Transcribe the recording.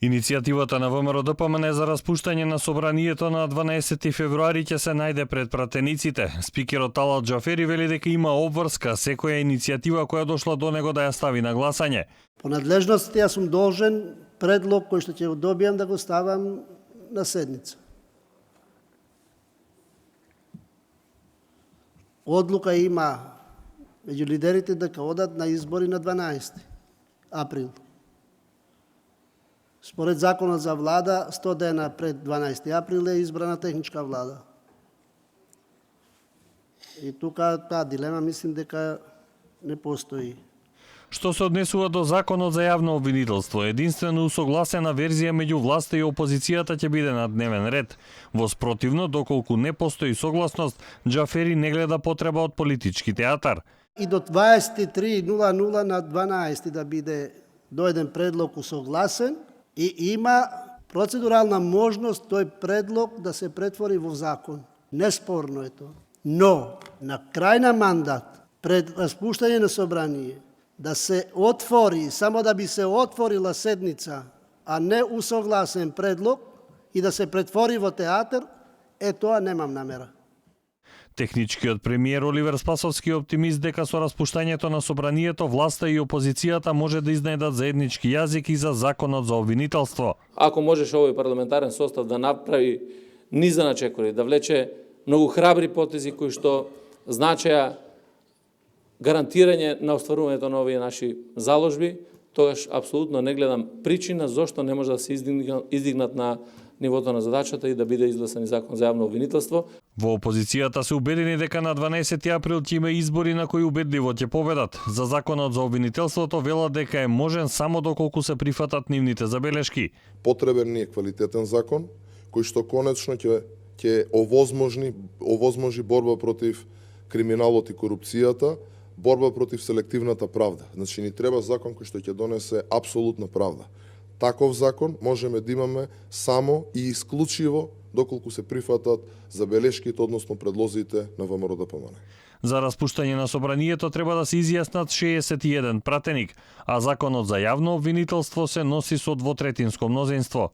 Иницијативата на ВМРО-ДПМН за распуштање на собранието на 12 февруари ќе се најде пред пратениците. Спикерот Талат Џафери вели дека има обврска секоја иницијатива која дошла до него да ја стави на гласање. По надлежности јас сум должен предлог кој што ќе го добијам да го ставам на седница. Одлука има меѓу лидерите дека одат на избори на 12 април. Според законот за влада, 100 дена пред 12 април е избрана техничка влада. И тука таа дилема мислим дека не постои. Што се однесува до законот за јавно обвинителство, единствено усогласена верзија меѓу власта и опозицијата ќе биде на дневен ред. Во спротивно, доколку не постои согласност, Џафери не гледа потреба од политички театар. И до 23.00 на 12 да биде дојден предлог усогласен и има процедурална можност тој предлог да се претвори во закон. Неспорно е тоа. Но, на крај на мандат, пред распуштање на собрание, да се отвори, само да би се отворила седница, а не усогласен предлог и да се претвори во театар, тоа немам намера. Техничкиот премиер Оливер Спасовски е оптимист дека со распуштањето на собранието власта и опозицијата може да изнајдат заеднички јазик и за законот за обвинителство. Ако можеше овој парламентарен состав да направи низа на чекори, да влече многу храбри потези кои што значеа гарантирање на остварувањето на овие наши заложби, тогаш апсолутно не гледам причина зошто не може да се издигнат на нивото на задачата и да биде изгласан закон за јавно обвинителство. Во опозицијата се убедени дека на 12 април ќе има избори на кои убедливо ќе победат. За законот за обвинителството велат дека е можен само доколку се прифатат нивните забелешки. Потребен ни е квалитетен закон кој што конечно ќе овозможи борба против криминалот и корупцијата, борба против селективната правда. Значи ни треба закон кој што ќе донесе апсолутна правда. Таков закон можеме да имаме само и исклучиво доколку се прифатат забелешките, односно предлозите на ВМРО-ДПМН. За распуштање на собранието треба да се изјаснат 61 пратеник, а законот за јавно обвинителство се носи со двотретинско мнозинство.